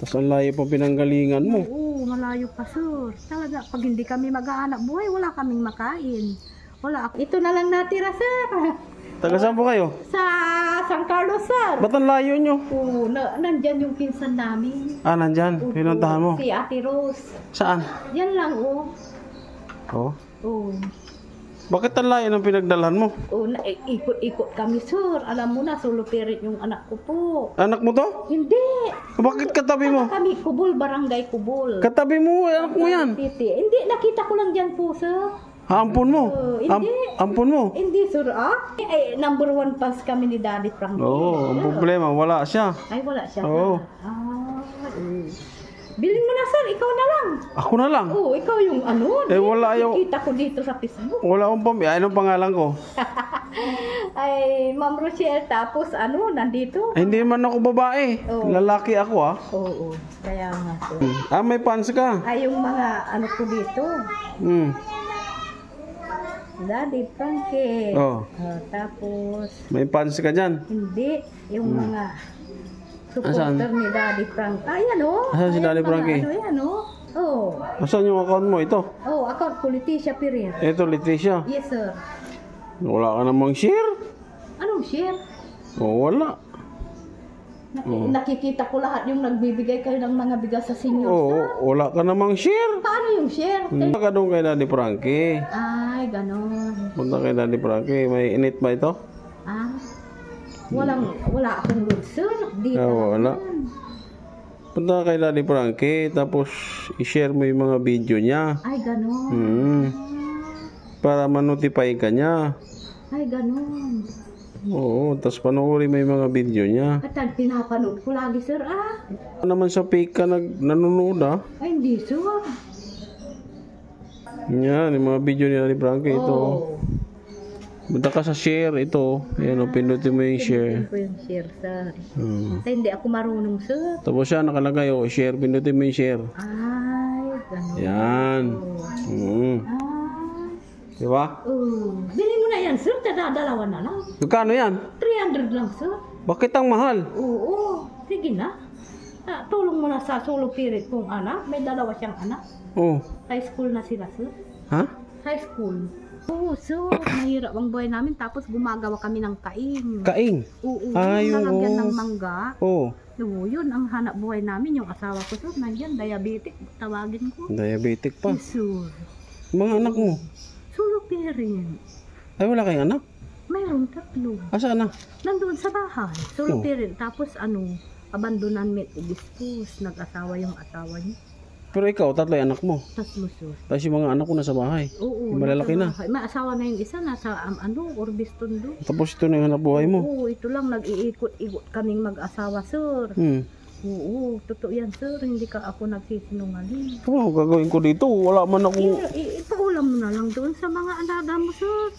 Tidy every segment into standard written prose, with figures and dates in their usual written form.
Tapos ang layo pa pinanggalingan mo. Oo, malayo pa sir. Talaga, pag hindi kami maghahanap buhay, wala kaming makain. Wala. Ito na lang natira sir. Taga saan po kayo? Sa San Carlos sir. Ba't ang layo nyo? Oo, nandyan yung pinsan namin. Ah, nandyan. Pinuntahan mo. Si Ate Rose. Saan? Yan lang oh. Oh. Oo. Bakit ang layo ng pinagdalhan mo? Oo, ikot-ikot kami sir. Alam mo na, solo parent yung anak ko po. Anak mo to? Hindi. Bakit katabi mo? Kami, Kubol, Barangay Kubol. Katabi mo, anak mo yan. Titi. Hindi, nakita ko lang dyan po sir. Ampun mo? Hindi. Ampun mo? Hindi, sir, ah? Eh, number 1 pass kami ni Daddy Frankie. Oo, ang problema, wala siya. Ay, wala siya. Oo. Bilhin mo na, sir. Ikaw na lang. Ako na lang? Oo, ikaw yung ano. Eh, wala yung... Kita ko dito sa Facebook. Wala akong pamilya. Anong pangalan ko? Ay, Ma'am Rochelle. Tapos, ano, nandito. Ay, hindi man ako babae. Oo. Lalaki ako, ah. Oo, kaya nga, sir. Ah, may pants ka? Ay, yung mga, ano ko dito. Daddy Frankie. Oh. Tapos, May pants ka dyan? hindi. Yung mga Asan? supporter ni Daddy Frankie. Ayan o. Asan si Daddy Frankie? Ano yan o. Oh. Asan yung account mo? Ito? Oh, account ko, Leticia Perez. Ito, Leticia. Yes, sir. Wala ka namang share? Anong share? Oh, wala. Nakikita ko lahat yung nagbibigay kayo ng mga bigas sa senior, Oo, sir. wala ka namang share. Paano yung share? Punta ka doon kay Daddy Frankie. Ay, ganon. Punta kay Daddy Frankie. May init ba ito? Ah, wala akong load, sir. Dito Wala. Punta ka kay Daddy Frankie. Tapos, i-share mo yung mga video niya. Ay, ganon. Para ma-notify ka niya. Ay, ganon. Oo, tapos panoorin mo yung mga video niya. At pinapanood ko lagi, sir, ah. Ano naman sa fake ka nanonood, ah? Ay, hindi, sir. Yan, yung mga video ni Daddy Frankie. Ito. Oh. Punta ka sa share. Ito. Yan, pindutin mo yung share. Pindutin ko yung share, sir. Ay, hindi ako marunong, sir. Tapos siya nakalagay, share. Pindutin mo yung share. Ay, ganon. Yan. Diba? Bili mo na yan, sir. Dalawa na lang. Magkano yan? 300 lang, sir. Bakit ang mahal? Oo. Sige na. Tulong mo na sa solo parent kong anak. May dalawa siyang anak. Oh. High school na sila, sir. Ha? High school. Oo, sir. Mahirap ang buhay namin. Tapos gumagawa kami ng kaing. Kaing? Oo. Ay, Nalagyan oo. ng mangga. Oo. Oo, yun ang hanap buhay namin. Yung asawa ko, sir. Nandiyan, diabetic. Tawagin ko. Diabetic pa. Yes, sir. Mga anak mo? Solo parent. Ay, wala kayong anak? Mayroon 3. Asa na? Nandun sa bahay. Oh. Solo parent. Tapos abandonan met dispose. Nag-asawa yung asawa niya. Pero ikaw, 3 anak mo. 3, sir. Tapos yung mga anak ko nasa bahay. Oo. Yung malalaki na. May asawa na yung isa. Nasa Orbis Tondo. Tapos ito na yung hanap buhay mo. Oo, ito lang. Nag-iikot-ikot kaming mag-asawa, sir. Oo, totoo yan, sir. Hindi ka ako nagsisinungaling. Ano gagawin ko dito? Wala man ako. Ipaulam mo na lang doon sa mga alaga mo, sir.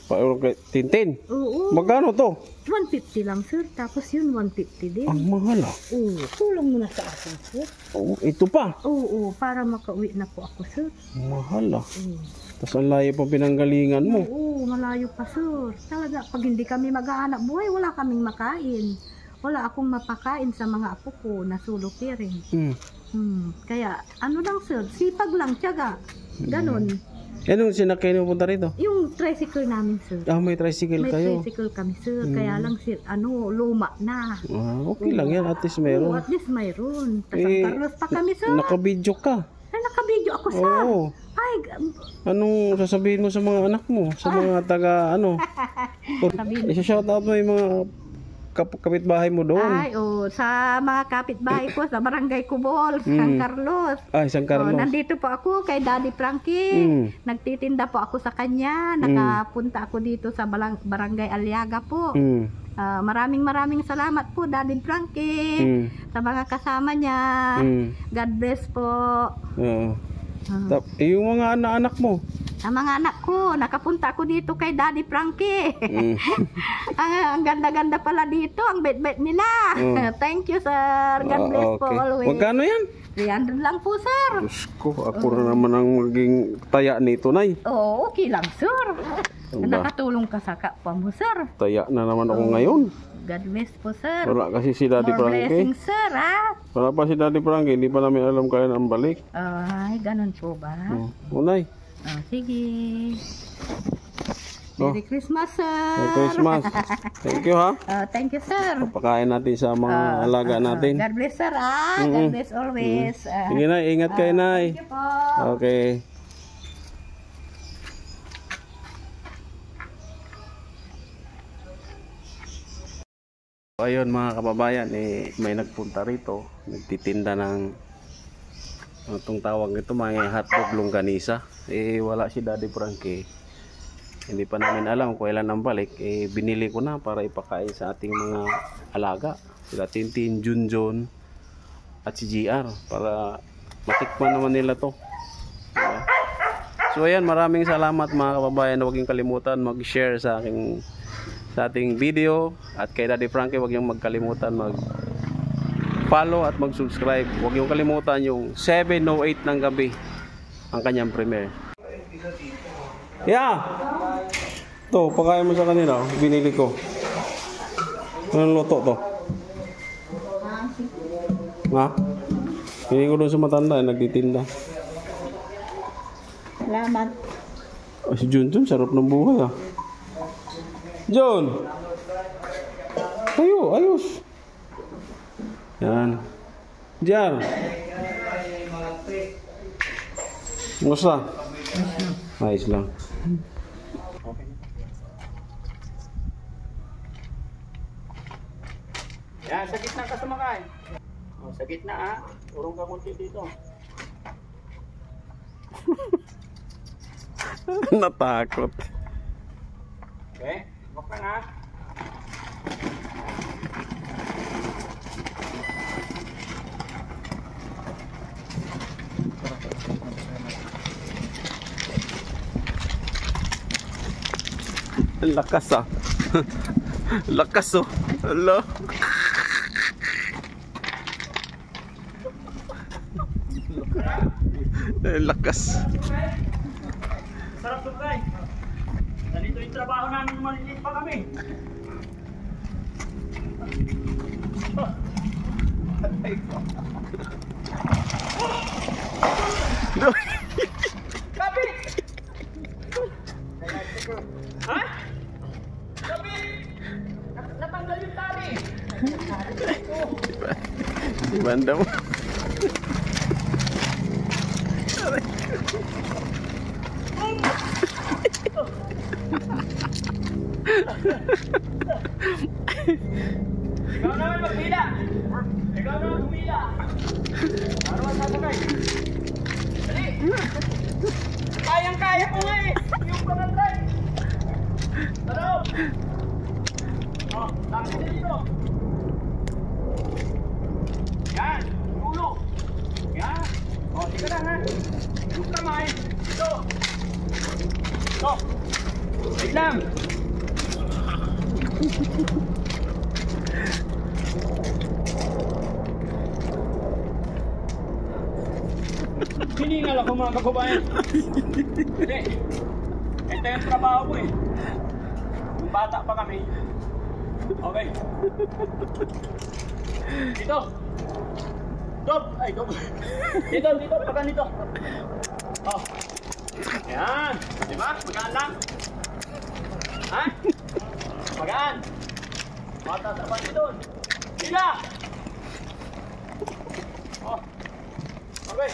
Tintin. Oo. Magkano to? 150 lang, sir. Tapos yun, 150 din. Ang mahal, ah. Oo, tulong mo na sa akin, sir. Oh, ito pa. Oo, para makauwi na po ako, sir. Mahal, ah. Oo. Tapos ang layo pa pinanggalingan mo. Oo, malayo pa, sir. Talaga, pag hindi kami maghahanap buhay, wala kaming makain. Wala akong mapakain sa mga apo ko na solo parent. Kaya, ano lang, sir, sipag lang, tiyaga. Ganon. Anong sinakyan mo punta rito? Yung tricycle namin, sir. Ah, may tricycle May kayo. tricycle kami, sir. Kaya lang, sir, luma na. Ah, okay lang yan. At least meron. At least mayroon. San Carlos pa kami, sir. Nakabidyo ka. Ay, nakabidyo ako, sir. Oo. Ay, Anong sasabihin mo sa mga anak mo? Sa mga taga, isa-shoutout mo yung mga kapitbahay mo doon. Ay, sa mga kapitbahay ko, sa Barangay Kubol, San Carlos. Ay, San Carlos. Nandito po ako kay Daddy Frankie. Nagtitinda po ako sa kanya. Nakapunta ako dito sa Barangay Aliaga po. Maraming salamat po, Daddy Frankie. Sa mga kasama niya. God bless po. Yung mga anak mo? Ang mga anak ko, nakapunta ako dito kay Daddy Frankie. Ang ganda-ganda pala dito, ang bait-bait nila. Thank you, sir. God bless po always. Magkano yan? 300 lang po, sir. Diyos ko, ako na naman ang maging taya nito, Nay. Oo, okay lang, sir. Aba, Nakatulong ka sa kapwa mo, sir. taya na naman ako ngayon. God bless po, sir. Wala kasi si Daddy More Frankie. blessings, sir, ah. Wala pa si Daddy Frankie. Hindi pa namin alam kaya ang balik. Ay, ganun po ba? Unay. Sige. Oh. Merry Christmas, sir. Merry Christmas. Thank you, ha. Thank you, sir. Papakain natin sa mga alaga natin. God bless, sir, ah. God bless always. Sige, Nay. Ingat kayo, Nay. Thank you po. Okay. Ayun mga kababayan, may nagpunta rito, nagtitinda ng itong tawag nito, mga hotdog longganisa. Wala si Daddy Frankie. Hindi pa namin alam kung kailan ang balik. Binili ko na para ipakain sa ating mga alaga. Sila Tintin, Junjun at si GR para matikman naman nila to. So ayan, maraming salamat mga kababayan. Huwag niyong kalimutan mag-share sa ating video, at kay Daddy Frankie huwag niyong magkalimutan mag-follow at mag-subscribe. Huwag niyong kalimutan yung 7:08 ng gabi ang kanyang premiere. Yeah! To, pakain mo sa kanila, binili ko. Anong luto to? Ha? Binili ko doon sa matanda, nagtitinda. Salamat. Si Junjun, sarap ng buhay ah. John! Tayo, ayos. Yan. Jar. Musta? Ayos lang. Yan, sa gitna ka sumakay. O, sa gitna ha. Urong ka kunti dito. Natakot. Okay? Huwag ka na. Lakas ah. Lakas oh. Hello. Lakas. Sarap doon kay. Ganito yung trabaho namin, maliliit pa kami. Kapit! Ha? Kapit! Natanggal yung tali. Si Banda mo. Ikaw naman magpila. Ikaw naman humila. Ano ang sasakay? Dali! Kayang-kaya ko nga eh! Yung pangatay! Taro! O, tapos na dito. Yan! Ulo! Yan! O, tika lang ha! Yung kamay! Ito! Ito! Wait lang! Hiningal ako mga kababayan. Hindi. Ito yung trabaho ko eh. Yung bata pa kami. Okay. Dito. Dito. Ay, dito. Dito. Pagan dito. Oh. Ayan. Diba? Magaan lang. Ha? Magaan. Matatapan dito. Sila. Oh. Okay.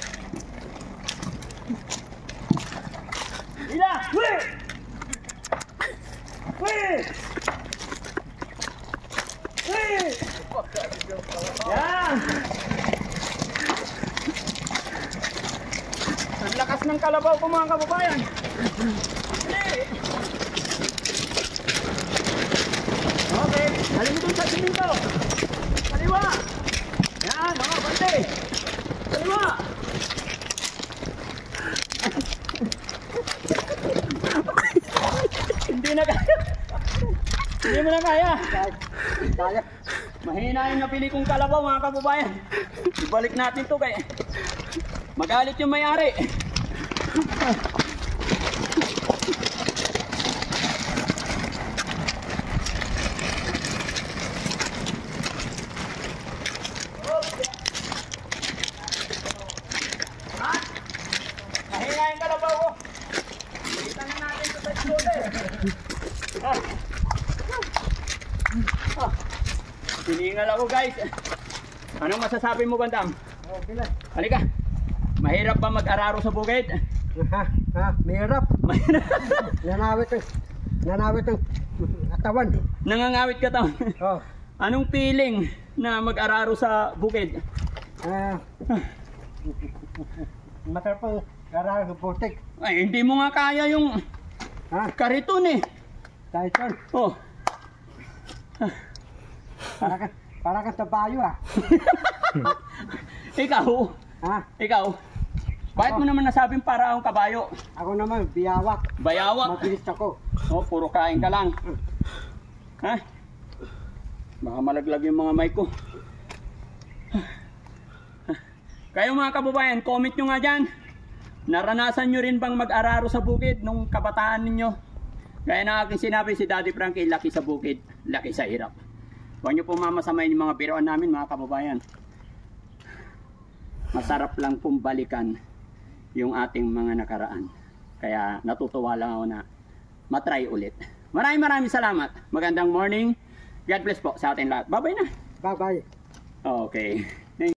Sila. Wait. Wait. Wait. Yan. Ang lakas ng kalabaw ko mga kababayan. Okay, halin mo dun sa simento. Kaliwa. Yan, mga bante. Kaliwa. Hindi na kaya. Hindi mo na kaya. Kaya. Mahina yung napili kong kalabaw mga kababayan. Ibalik natin to kaya magalit yung may-ari. Final ako guys. Anong masasabi mo, Bandam? Okay lang. Halika. Mahirap ba mag-araro sa bukid? Mahirap. Nanawit ang katawan. Nangangawit ka taon. Oh. Anong feeling na mag-araro sa bukid? Masarap ang karara sa putik. Ay, hindi mo nga kaya yung kariton eh. Tyson, Oh. para ka sa bayo Ikaw, ikaw. Bakit mo naman nasabing para akong kabayo? Ako naman, biyawak. Bayawak. Mabilis ako. Oh, puro kain ka lang. Ha? Baka malaglag yung mga mic ko. Kayo mga kababayan, comment nyo nga dyan. Naranasan nyo rin bang mag-araro sa bukid nung kabataan ninyo? Gaya na aking sinabi, si Daddy Frankie, laki sa bukid, laki sa hirap. Huwag nyo po mamasamayin yung mga biroan namin mga kababayan. Masarap lang pong balikan yung ating mga nakaraan. Kaya natutuwa lang ako na matry ulit. Maraming salamat. Magandang morning. God bless po sa ating lahat. Bye-bye na. Bye-bye. Okay.